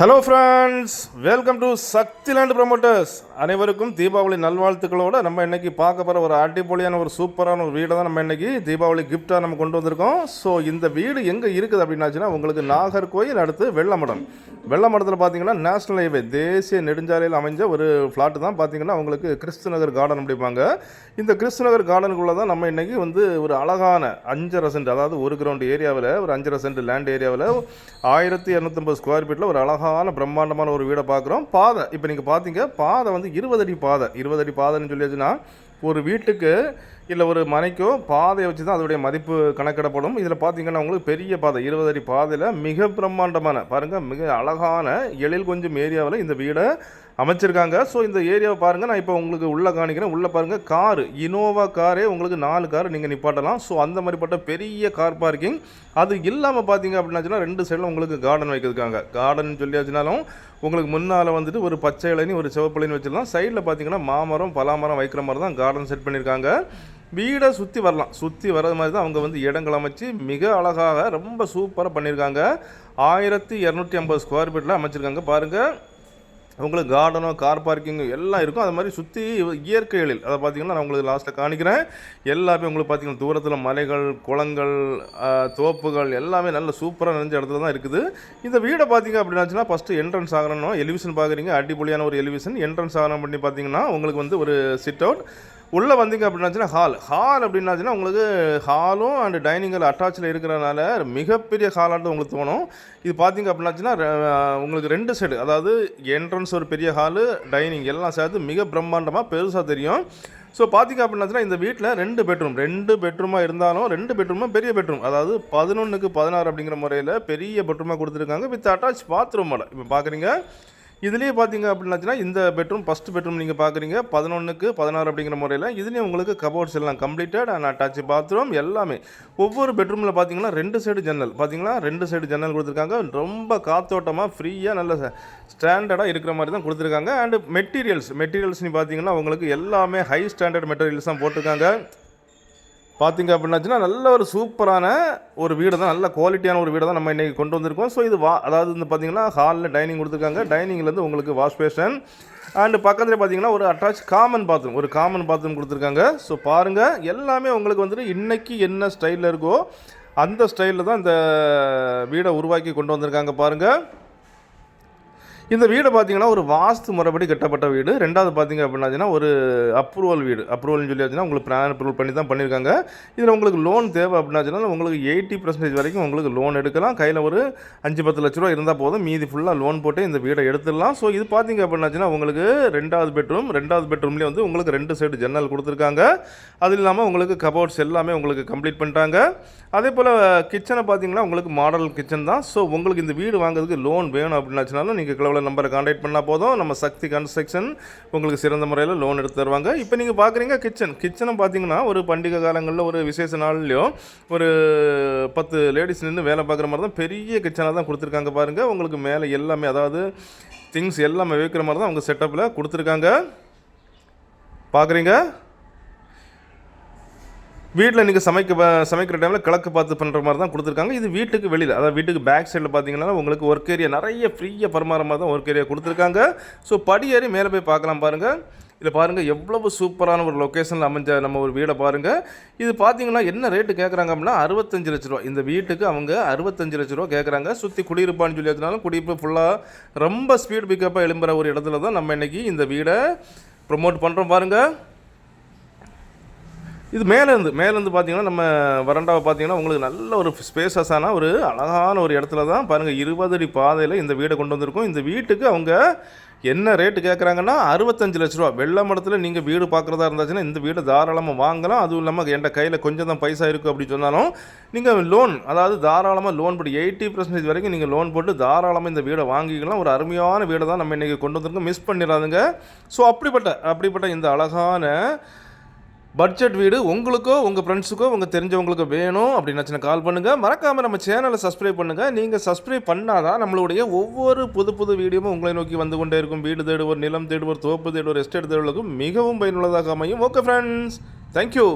Hello friends, welcome to Shaktiland promoters. அனைவருக்கும் தீபாவளி நல்வாழ்த்துக்களோடு நம்ம இன்றைக்கி பார்க்க போகிற ஒரு அடிப்பொலியான ஒரு சூப்பரான ஒரு வீடை தான் நம்ம இன்றைக்கி தீபாவளி கிஃப்டாக நம்ம கொண்டு வந்திருக்கோம். ஸோ இந்த வீடு எங்கே இருக்குது அப்படின்னாச்சுன்னா உங்களுக்கு நாகர்கோயில் அடுத்து வெள்ளமடம். வெள்ளமடத்தில் பார்த்தீங்கன்னா நேஷ்னல் ஹைவே தேசிய நெடுஞ்சாலையில் அமைஞ்ச ஒரு ஃப்ளாட்டு தான். பார்த்தீங்கன்னா உங்களுக்கு கிறிஸ்து நகர் கார்டன் அப்படிப்பாங்க. இந்த கிறிஸ்து நகர் கார்டனுக்குள்ளே தான் நம்ம இன்றைக்கி வந்து ஒரு அழகான 5.5 சென்ட், அதாவது ஒரு கிரவுண்ட் ஏரியாவில் ஒரு 5.5 சென்ட் லேண்ட் ஏரியாவில் 1250 ஸ்கொயர் ஃபீட்டில் ஒரு அழகான பிரம்மாண்டமான ஒரு வீடை பார்க்குறோம். பாதை இப்போ நீங்கள் பார்த்தீங்க, பாதை வந்து 20 அடி பாதை. 20 அடி பாதைன்னு சொல்லியாச்சுன்னா ஒரு வீட்டுக்கு இல்லை ஒரு மனைக்கோ பாதையை வச்சு தான் அதோடைய மதிப்பு கணக்கிடப்படும். இதில் பார்த்தீங்கன்னா உங்களுக்கு பெரிய பாதை 20 அடி பாதையில் மிக பிரம்மாண்டமான பாருங்கள், மிக அழகான எழில் கொஞ்சம் ஏரியாவில் இந்த வீடை அமைச்சிருக்காங்க. ஸோ இந்த ஏரியாவை பாருங்கள், நான் இப்போ உங்களுக்கு உள்ளே காணிக்கிறேன். உள்ளே பாருங்கள், காரு இனோவா காரே உங்களுக்கு 4 கார் நீங்கள் நிப்பாட்டலாம். ஸோ அந்த மாதிரிப்பட்ட பெரிய கார் பார்க்கிங். அது இல்லாமல் பார்த்தீங்க அப்படின்னாச்சுன்னா 2 சைடில் உங்களுக்கு கார்டன் வைக்கிறதுக்காங்க. கார்டன் சொல்லியாச்சுனாலும் உங்களுக்கு முன்னால் வந்துட்டு ஒரு பச்சை இளநி ஒரு சிவப்பு இளநி வச்சிடலாம். சைடில் பார்த்தீங்கன்னா மாமரம் பலாமரம் வைக்கிற மாதிரி தான் கார்டன் செட் பண்ணியிருக்காங்க. வீடை சுற்றி வரலாம், சுற்றி வர்றது மாதிரி தான் அவங்க வந்து இடங்கள் அமைச்சு மிக அழகாக ரொம்ப சூப்பராக பண்ணியிருக்காங்க. 1250 ஸ்கொயர் ஃபீட்டில் அமைச்சிருக்காங்க. பாருங்கள், உங்களுக்கு கார்டனோ கார் பார்க்கிங் எல்லாம் இருக்கும். அது மாதிரி சுற்றி இயற்கை எழில் அதை பார்த்திங்கன்னா நான் உங்களுக்கு லாஸ்ட்டில் காணிக்கிறேன். எல்லாமே உங்களுக்கு பார்த்திங்கன்னா தூரத்தில் மலைகள், குளங்கள், தோப்புகள் எல்லாமே நல்ல சூப்பராக நிறைஞ்ச இடத்துல தான் இருக்குது. இந்த வீடை பார்த்திங்க அப்படின்னாச்சுன்னா ஃபஸ்ட்டு என்ட்ரன்ஸ் ஆகணும்னா எலிவிஷன் பார்க்குறீங்க, அடிப்பொலியான ஒரு எலிவிஷன். என்ட்ரன்ஸ் ஆகணும் பண்ணி பார்த்திங்கன்னா உங்களுக்கு வந்து ஒரு சிட் அவுட். உள்ளே வந்தீங்க அப்படின்னாச்சுன்னா ஹால் அப்படின்னாச்சுன்னா உங்களுக்கு ஹாலும் அண்டு டைனிங்கில் அட்டாச்சில் இருக்கிறனால மிகப்பெரிய ஹாலாட்டு உங்களுக்கு தோணும். இது பார்த்தீங்க அப்படின்னாச்சுன்னா உங்களுக்கு 2 சைடு, அதாவது என்ட்ரன்ஸ் ஒரு பெரிய ஹாலு, டைனிங் எல்லாம் சேர்த்து மிக பிரம்மாண்டமாக பெருசாக தெரியும். ஸோ பார்த்தீங்க அப்படின்னாச்சுன்னா இந்த வீட்டில் 2 பெட்ரூமாக இருந்தாலும் 2 பெட்ரூமும் பெரிய பெட்ரூம், அதாவது 11க்கு 16 அப்படிங்கிற முறையில் பெரிய பெட்ரூமாக கொடுத்துருக்காங்க வித் அட்டாச் பாத்ரூமோட. இப்போ பார்க்குறீங்க, இதுலேயே பார்த்தீங்க அப்படின்னாச்சுன்னா இந்த பெட்ரூம் ஃபஸ்ட் பெட்ரூம் நீங்கள் பார்க்குறீங்க 11க்கு 16 அப்படிங்கிற முறையில். இதுலேயும் உங்களுக்கு கபோர்ட்ஸ் எல்லாம் கம்ப்ளீட்டட் அண்ட் அட்டாச் பாத்ரூம் எல்லாமே. ஒவ்வொரு பெட்ரூமில் பார்த்தீங்கன்னா 2 சைடு ஜன்னல், பார்த்தீங்கன்னா 2 சைடு ஜன்னல் கொடுத்துருக்காங்க. ரொம்ப காத்தோட்டமாக ஃப்ரீயாக நல்ல ஸ்டாண்டர்டாக இருக்கிற மாதிரி தான் கொடுத்துருக்காங்க. அண்டு மெட்டீரியல்ஸ்னு பார்த்தீங்கன்னா உங்களுக்கு எல்லாமே ஹை ஸ்டாண்டர்ட் மெட்டீரியல்ஸ் தான் போட்டிருக்காங்க. பார்த்திங்க அப்படின்னாச்சுன்னா நல்ல ஒரு சூப்பரான ஒரு வீடு தான், நல்ல குவாலிட்டியான ஒரு வீடு தான் நம்ம இன்றைக்கி கொண்டு வந்திருக்கோம். ஸோ இது அதாவது வந்து பார்த்திங்கன்னா ஹாலில் டைனிங் கொடுத்துருக்காங்க. டைனிங்லேருந்து உங்களுக்கு வாஷ் பேஷன் அண்டு பக்கத்தில் பார்த்திங்கன்னா ஒரு அட்டாச் காமன் பாத்ரூம் கொடுத்துருக்காங்க. ஸோ பாருங்கள், எல்லாமே உங்களுக்கு வந்துட்டு இன்றைக்கி என்ன ஸ்டைலில் இருக்கோ அந்த ஸ்டைலில் தான் இந்த வீடை உருவாக்கி கொண்டு வந்திருக்காங்க. பாருங்கள், இந்த வீடு பார்த்தீங்கன்னா ஒரு வாஸ்து முறைப்படி கட்டப்பட்ட வீடு. ரெண்டாவது பார்த்தீங்க அப்படின்னாச்சுன்னா ஒரு அப்ரூவல்னு சொல்லியாச்சுன்னா உங்களுக்கு பிளான் அப்ரூவல் பண்ணி தான் பண்ணியிருக்காங்க. இதில் உங்களுக்கு லோன் தேவை அப்படின்னாச்சுன்னா உங்களுக்கு 80% வரைக்கும் உங்களுக்கு லோன் எடுக்கலாம். கையில் ஒரு 5-10 லட்ச ரூபா இருந்தால் போதும், மீதி ஃபுல்லாக லோன் போட்டு இந்த வீடை எடுத்துடலாம். ஸோ இது பார்த்தீங்க அப்படின்னாச்சுன்னா உங்களுக்கு 2வது பெட்ரூம்லேயே வந்து உங்களுக்கு 2 சைடு ஜன்னல் கொடுத்துருக்காங்க. அது இல்லாமல் உங்களுக்கு கபோர்ட்ஸ் எல்லாமே உங்களுக்கு கம்ப்ளீட் பண்ணிட்டாங்க. அதே போல் கிச்சனை பார்த்தீங்கன்னா உங்களுக்கு மாடல் கிச்சன் தான். ஸோ உங்களுக்கு இந்த வீடு வாங்குறதுக்கு லோன் வேணும் அப்படின்னாச்சுனாலும் நீங்கள் நம்பரை கான்டாக்ட் பண்ணால் போதும். நம்ம சக்தி கன்ஸ்ட்ரக்ஷன் உங்களுக்கு சிறந்த முறையில் லோன் எடுத்து தருவாங்க. இப்போ நீங்கள் பார்க்குறீங்க கிச்சனை பார்த்தீங்கன்னா ஒரு பண்டிகை காலங்களில் ஒரு விசேஷ நாள்லையோ ஒரு 10 லேடிஸ் நின்று வேலை பார்க்குற மாதிரி தான் பெரிய கிச்சனாக தான் கொடுத்துருக்காங்க. பாருங்கள், உங்களுக்கு மேலே எல்லாமே அதாவது திங்ஸ் எல்லாமே வைக்கிற மாதிரி தான் அவங்க செட்டப்பில் கொடுத்துருக்காங்க. பார்க்குறீங்க, வீட்டில் நீங்கள் சமைக்கிற டைமில் கிழக்கு பார்த்து பண்ணுற மாதிரி தான் கொடுத்துருக்காங்க. இது வீட்டுக்கு வெளியில், அதாவது வீட்டுக்கு பேக் சைடில் பார்த்தீங்கன்னா உங்களுக்கு ஒர்க் ஏரியா நிறைய ஃப்ரீயாக பரிமாற மாதிரி தான் ஒர்க் ஏரியா கொடுத்துருக்காங்க. ஸோ படி ஏறி மேலே போய் பார்க்கலாம். பாருங்கள், இதில் பாருங்கள் எவ்வளவு சூப்பரான ஒரு லொக்கேஷனில் அமைஞ்ச நம்ம ஒரு வீடை பாருங்கள். இது பார்த்தீங்கன்னா என்ன ரேட்டு கேட்குறாங்க அப்படின்னா 65 லட்ச ரூபா. இந்த வீட்டுக்கு அவங்க 65 லட்ச ரூபா கேட்குறாங்க. சுற்றி குடியிருப்பான்னு சொல்லி வச்சுனாலும் குடியிருப்பு ஃபுல்லாக ரொம்ப ஸ்பீட் பிக்கப்பாக எழும்புகிற ஒரு இடத்துல தான் நம்ம இன்றைக்கி இந்த வீடை ப்ரொமோட் பண்ணுறோம். பாருங்கள், இது மேலேருந்து பார்த்தீங்கன்னா நம்ம வராண்டாவை பார்த்தீங்கன்னா உங்களுக்கு நல்ல ஒரு ஸ்பேசஸான ஒரு அழகான ஒரு இடத்துல தான் பாருங்கள் 20 அடி பாதையில் இந்த வீடை கொண்டு வந்திருக்கோம். இந்த வீட்டுக்கு அவங்க என்ன ரேட்டு கேட்குறாங்கன்னா 65 லட்ச ரூபா. வெள்ளமடத்தில் நீங்கள் வீடு பார்க்குறதா இருந்துச்சுன்னா இந்த வீடை தாராளமாக வாங்கலாம். அதுவும் இல்லாமல் என்கிட்ட கையில் கொஞ்சம் தான் பைசா இருக்குது அப்படின்னு சொன்னாலும் நீங்கள் லோன், அதாவது தாராளமாக லோன் போட்டு 80% வரைக்கும் நீங்கள் லோன் போட்டு தாராளமாக இந்த வீடை வாங்கிக்கலாம். ஒரு அருமையான வீடை தான் நம்ம இன்றைக்கி கொண்டு வந்திருக்கோம், மிஸ் பண்ணிடாதுங்க. ஸோ அப்படிப்பட்ட இந்த அழகான பட்ஜெட் வீடு உங்களுக்கோ உங்கள் ஃப்ரெண்ட்ஸுக்கோ உங்கள் தெரிஞ்சவங்களுக்கோ வேணும் அப்படின்னாச்சுன்னா கால் பண்ணுங்கள். மறக்காமல் நம்ம சேனலை சப்ஸ்கிரைப் பண்ணுங்கள். நீங்கள் சப்ஸ்கிரைப் பண்ணால் தான் நம்மளுடைய ஒவ்வொரு புது வீடியோவும் உங்களை நோக்கி வந்து கொண்டே இருக்கும். வீடு தேடுவோர், நிலம் தேடுவோர், தோப்பு தேடுவோர், எஸ்டேட் தேடுவர்களுக்கும் மிகவும் பயனுள்ளதாக அமையும். Okay friends, thank you.